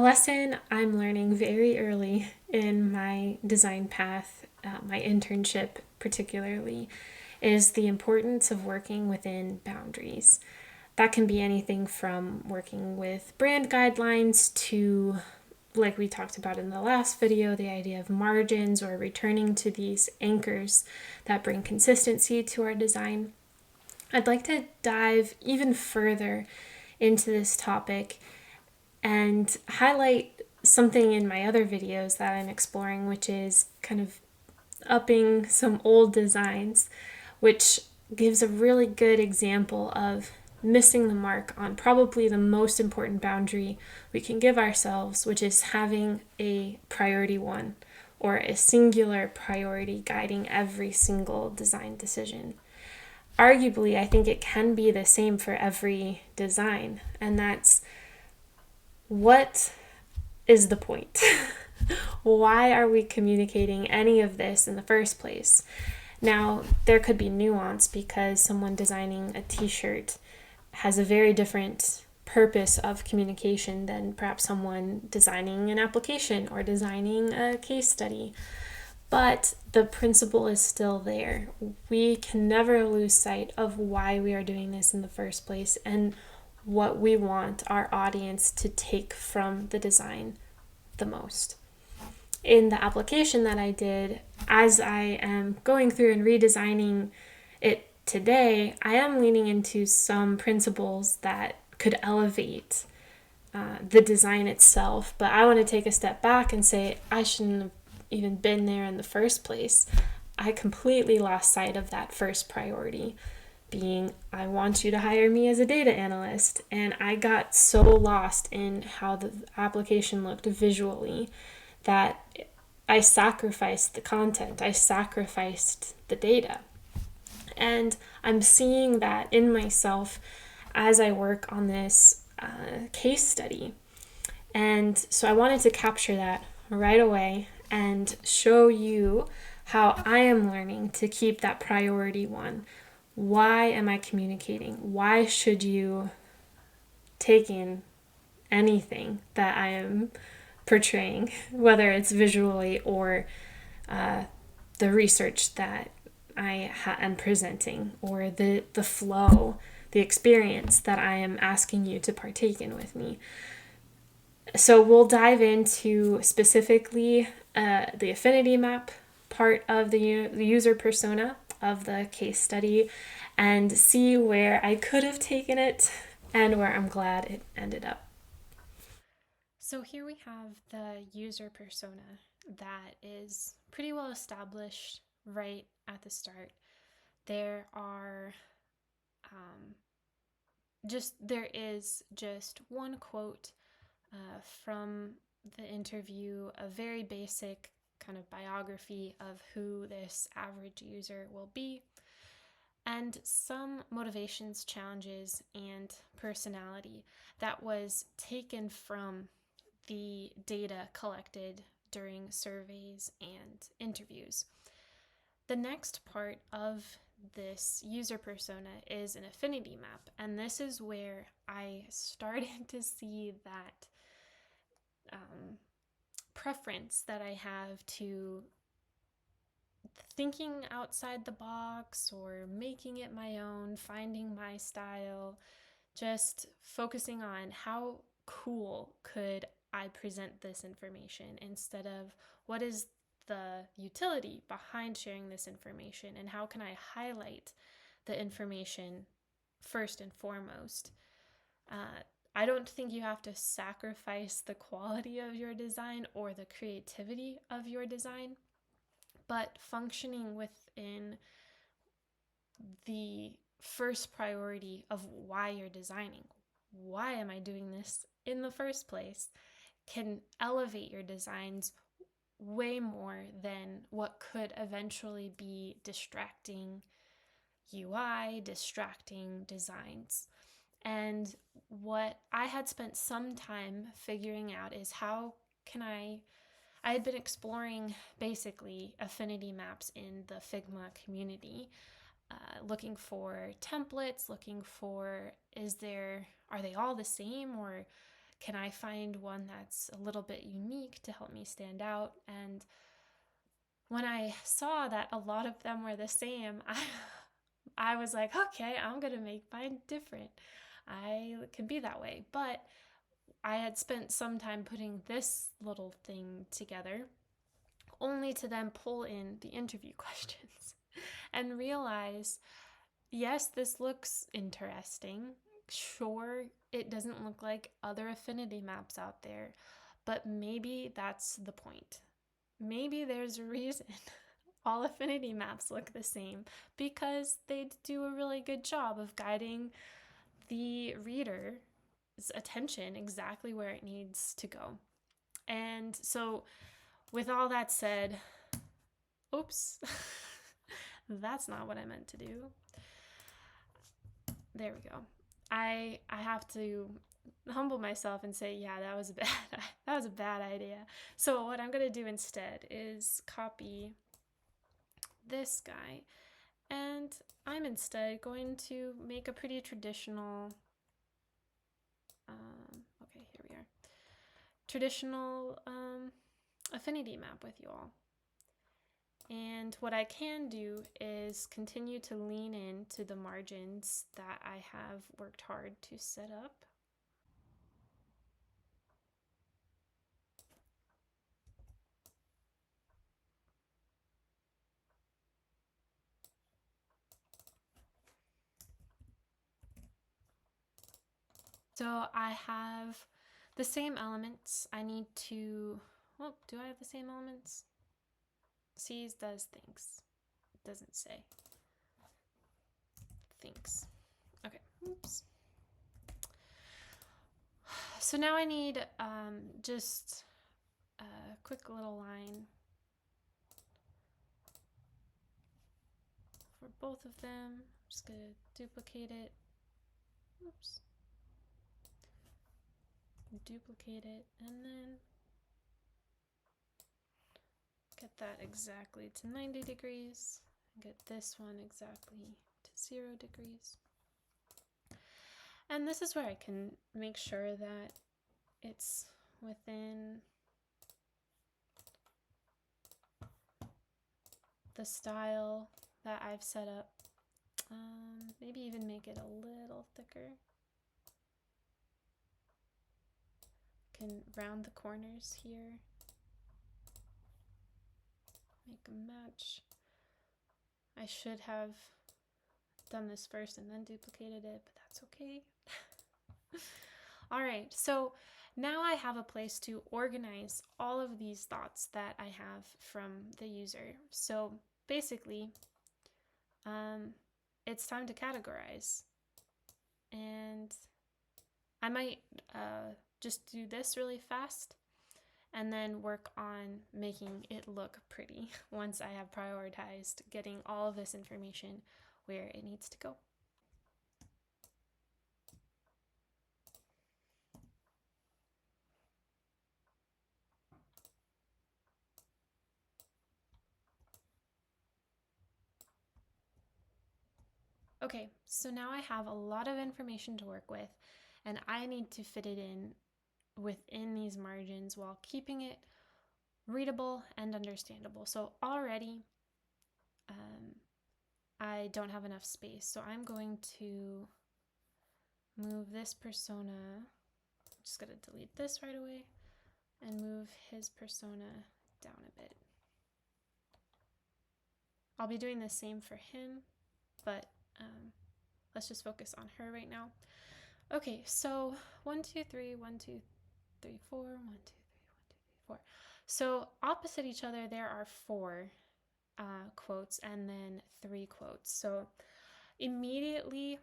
A lesson I'm learning very early in my design path, my internship particularly, is the importance of working within boundaries. That can be anything from working with brand guidelines to, like we talked about in the last video, the idea of margins or returning to these anchors that bring consistency to our design. I'd like to dive even further into this topic and highlight something in my other videos that I'm exploring, which is kind of upping some old designs, which gives a really good example of missing the mark on probably the most important boundary we can give ourselves, which is having a priority one or a singular priority guiding every single design decision. Arguably, I think it can be the same for every design, and that's what is the point? Why are we communicating any of this in the first place? Now, there could be nuance because someone designing a t-shirt has a very different purpose of communication than perhaps someone designing an application or designing a case study. But the principle is still there. We can never lose sight of why we are doing this in the first place and what we want our audience to take from the design the most. In the application that I did, as I am going through and redesigning it today, I am leaning into some principles that could elevate the design itself, but I want to take a step back and say I shouldn't have even been there in the first place. I completely lost sight of that first priority being, I want you to hire me as a data analyst. And I got so lost in how the application looked visually that I sacrificed the content, I sacrificed the data. And I'm seeing that in myself as I work on this case study. And so I wanted to capture that right away and show you how I am learning to keep that priority one. Why am I communicating? Why should you take in anything that I am portraying, whether it's visually or the research that I am presenting, or the flow, the experience that I am asking you to partake in with me? So we'll dive into specifically the affinity map part of the user persona of the case study and see where I could have taken it and where I'm glad it ended up. So here we have the user persona that is pretty well established right at the start. There is just one quote from the interview, a very basic kind of biography of who this average user will be, and some motivations, challenges, and personality that was taken from the data collected during surveys and interviews. The next part of this user persona is an affinity map, and this is where I started to see that preference that I have to thinking outside the box or making it my own, finding my style, just focusing on how cool could I present this information instead of what is the utility behind sharing this information and how can I highlight the information first and foremost. I don't think you have to sacrifice the quality of your design or the creativity of your design, but functioning within the first priority of why you're designing. Why am I doing this in the first place? Can elevate your designs way more than what could eventually be distracting UI, distracting designs. And what I had spent some time figuring out is how can I had been exploring basically affinity maps in the Figma community, looking for templates, looking for are they all the same, or Can I find one that's a little bit unique to help me stand out? And when I saw that a lot of them were the same, I was like, okay, I'm going to make mine different. I can be that way. But I had spent some time putting this little thing together, only to then pull in the interview questions and realize, yes, this looks interesting. Sure, it doesn't look like other affinity maps out there, but maybe that's the point. Maybe there's a reason all affinity maps look the same, because they do a really good job of guiding the reader's attention exactly where it needs to go. And so, with all that said, oops, that's not what I meant to do. There we go. I have to humble myself and say, yeah, that was a bad idea. So what I'm going to do instead is copy this guy, and I'm instead going to make a pretty traditional okay, here we are. Traditional affinity map with you all. And what I can do is continue to lean into the margins that I have worked hard to set up. So I have the same elements. I need to, well, do I have the same elements? Sees, does, thinks. It doesn't say. Thinks. Okay, oops. So now I need just a quick little line for both of them. I'm just gonna duplicate it. Oops. Duplicate it, and then get that exactly to 90 degrees, and get this one exactly to 0 degrees. And this is where I can make sure that it's within the style that I've set up. Maybe even make it a little thicker. Can round the corners here. Make a match. I should have done this first and then duplicated it, but that's okay. All right, so now I have a place to organize all of these thoughts that I have from the user. So basically, it's time to categorize. And I might just do this really fast and then work on making it look pretty once I have prioritized getting all of this information where it needs to go. Okay, so now I have a lot of information to work with, and I need to fit it in within these margins while keeping it readable and understandable. So already I don't have enough space, so I'm going to move this persona. I'm just going to delete this right away and move his persona down a bit. I'll be doing the same for him, but let's just focus on her right now. Okay, so 1, 2, 3, 1, 2, 3, 4, 1, 2, 3, 1, 2, 3, 4. So opposite each other, there are 4 quotes and then 3 quotes. So immediately,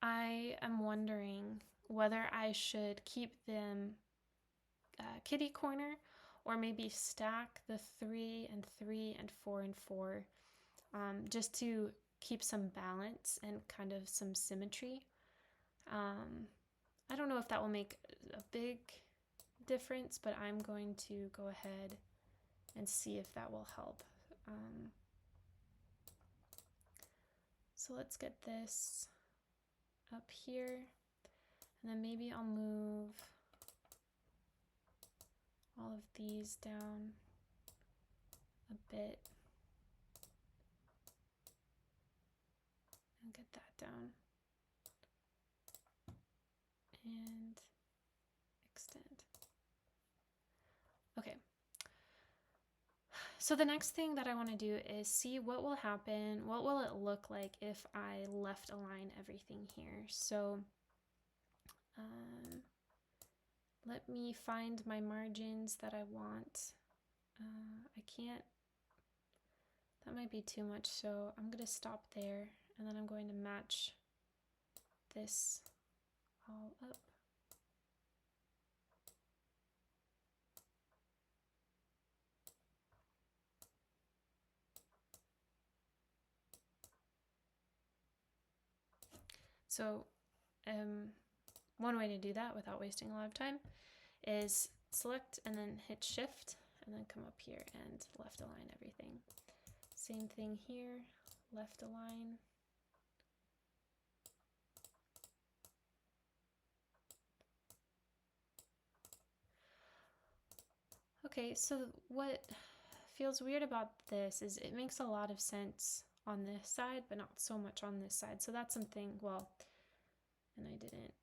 I am wondering whether I should keep them kitty corner or maybe stack the 3 and 3 and 4 and 4 just to keep some balance and kind of some symmetry. I don't know if that will make a big difference, but I'm going to go ahead and see if that will help. So let's get this up here, And then maybe I'll move all of these down a bit and get that down and extend. Okay. So the next thing that I want to do is see what will happen, what will it look like if I left align everything here. So let me find my margins that I want. I can't, that might be too much, so I'm going to stop there and then I'm going to match this all up. So one way to do that without wasting a lot of time is select and then hit shift and then come up here and left align everything. Same thing here, left align. Okay, so what feels weird about this is it makes a lot of sense on this side, but not so much on this side. So that's something, well, and I didn't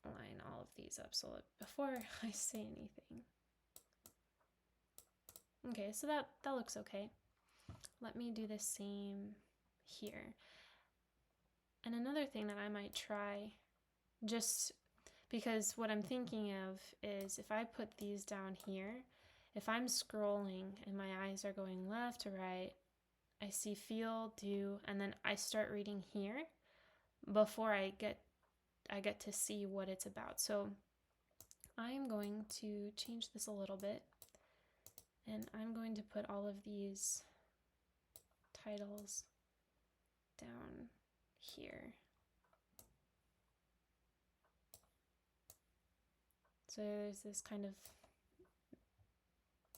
line all of these up, so before I say anything. Okay, so that looks okay. Let me do the same here. And another thing that I might try, just because what I'm thinking of is if I put these down here, if I'm scrolling and my eyes are going left to right, I see feel, do, and then I start reading here before I get to see what it's about. So I'm going to change this a little bit and I'm going to put all of these titles down here. So there's this kind of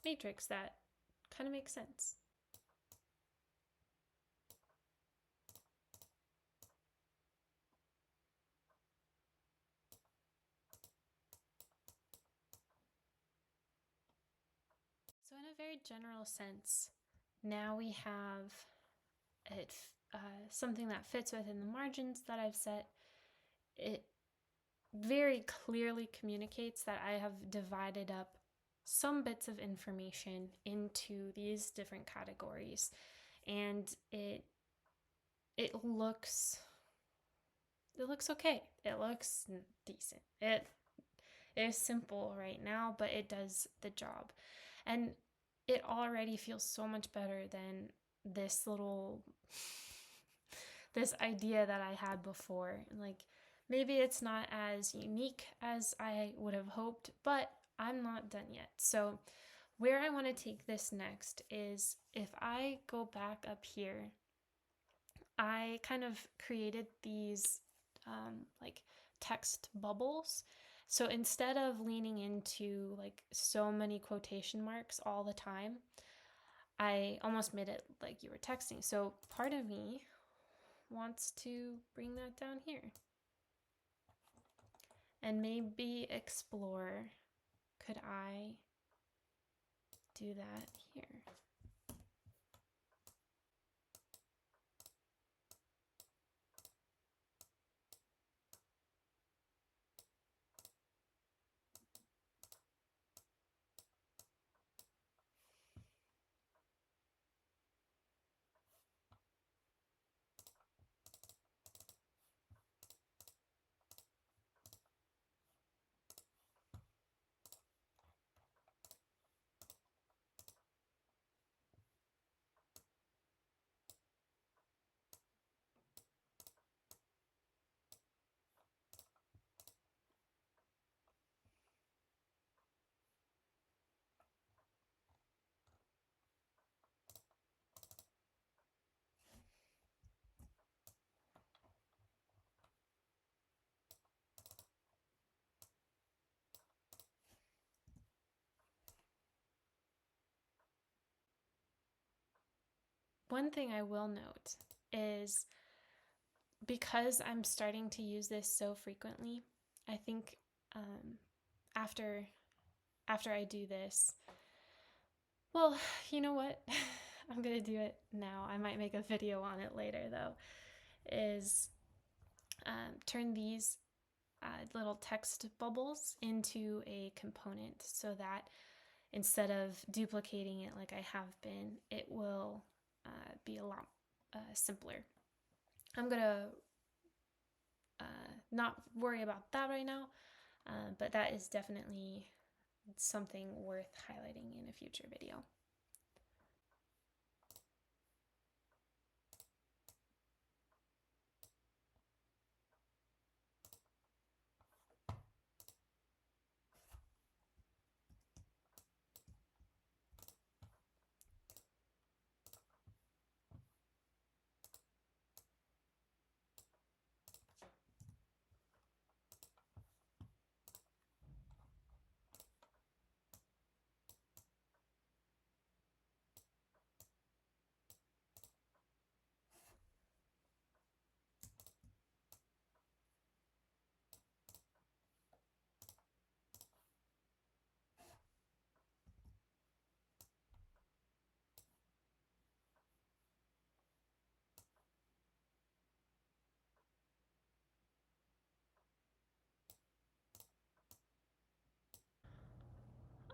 matrix that kind of makes sense. So in a very general sense, now we have it something that fits within the margins that I've set. It very clearly communicates that I have divided up some bits of information into these different categories, and it looks okay. It looks decent. It is simple right now, but it does the job. And it already feels so much better than this idea that I had before. Like, maybe it's not as unique as I would have hoped, but I'm not done yet. So where I want to take this next is if I go back up here, I kind of created these like text bubbles. So instead of leaning into like so many quotation marks all the time, I almost made it like you were texting. So part of me wants to bring that down here and maybe explore, could I do that here? One thing I will note is because I'm starting to use this so frequently, I think after I do this, well, you know what? I'm gonna do it now. I might make a video on it later though. Is turn these little text bubbles into a component so that instead of duplicating it like I have been, it will be a lot simpler. I'm gonna not worry about that right now, but that is definitely something worth highlighting in a future video.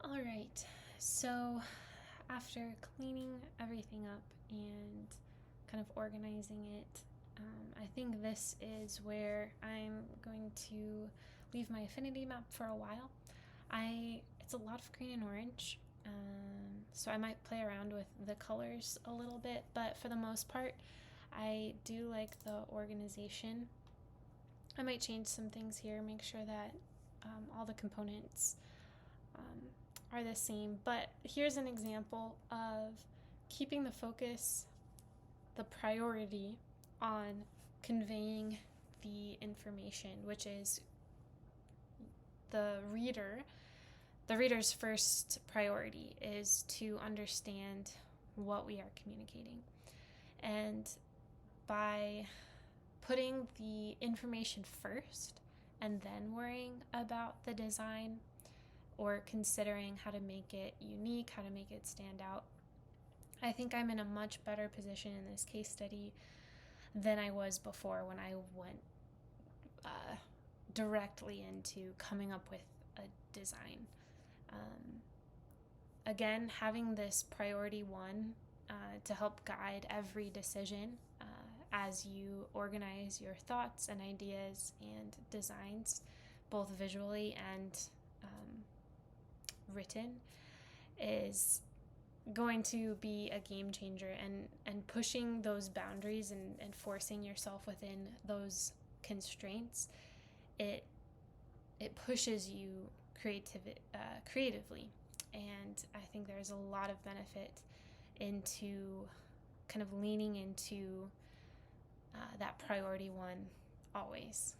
All right, so after cleaning everything up and kind of organizing it, I think this is where I'm going to leave my affinity map for a while. It's a lot of green and orange, so I might play around with the colors a little bit, but for the most part, I do like the organization. I might change some things here, make sure that all the components are the same. But here's an example of keeping the focus, the priority on conveying the information, which is the reader. The reader's first priority is to understand what we are communicating. And by putting the information first and then worrying about the design or considering how to make it unique, how to make it stand out, I think I'm in a much better position in this case study than I was before when I went directly into coming up with a design. Again, having this priority one to help guide every decision as you organize your thoughts and ideas and designs, both visually and written, is going to be a game changer, and pushing those boundaries and forcing yourself within those constraints, it pushes you creatively. And I think there's a lot of benefit into kind of leaning into that priority one always.